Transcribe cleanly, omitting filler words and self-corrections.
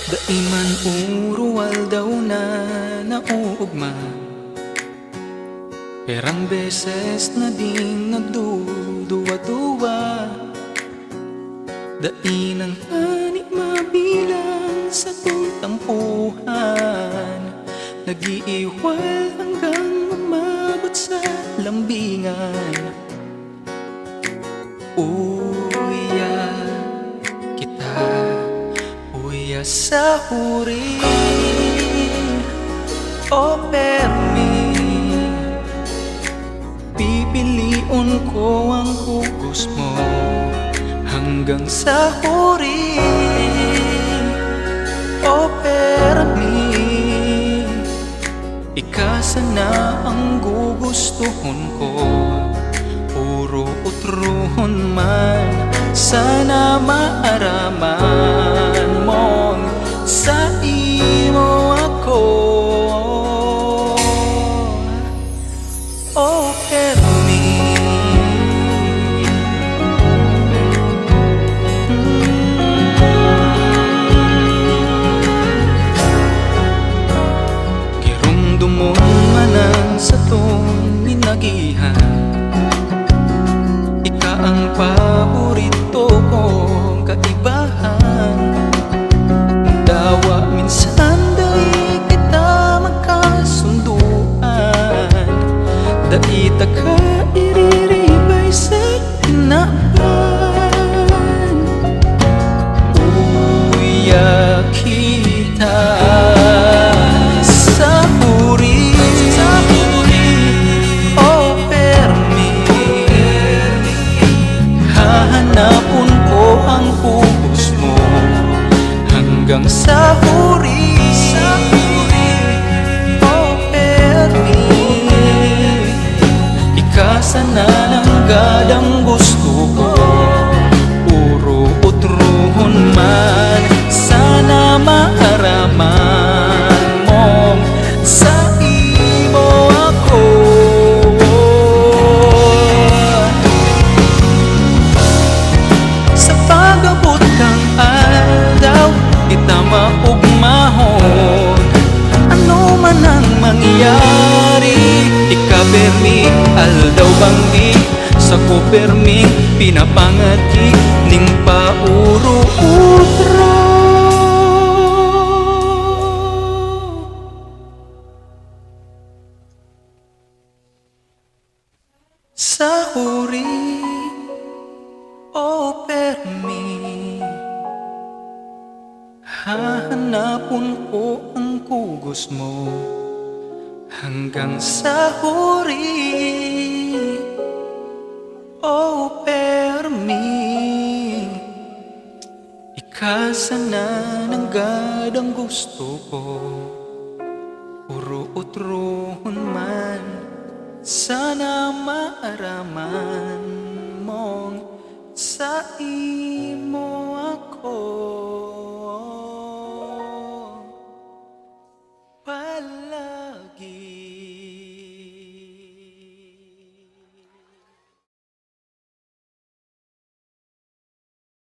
Daiman uruwal daw na nauugma, perang beses na din nagduduwa-duwa. Dainang ani mabilang sa tutampuhan, nag-iiwal hanggang umabot sa lambingan. Uya kita, uya sa huring o permi, pipiliun ko ang hugos mo hanggang sa huring o permi. Ikasa na ang gugustuhon ko, puro utruhon man, sana maaraman mong sa imo ako. Oh, permi, kirumdumon manang sa tong inagihan, ika ang paborito kong kaibahan. Dawa minsan da'y kita magkasunduan, da'y taka iriribay sa tinaban. Uya kita sa huri o permi, hahanapon ko ang hugos mo hanggang sa huri o permi. Ikasa na ng gadang gusto ko, puro utruhon man, sana maaraman mong sa imo ako. Sa pag-abot kang aldaw, kita maugmahon, ano man ang mangyari. Ika permi, aldaw banggi, sa ko permi, pinapangati ning pauro-utro. Sa huri o permi, hahanapon ko ang hugos mo hanggang sa huri o permi. Ikasa na ng gadang gusto ko, puro utruhon man, sana maaraman mong sa iyo.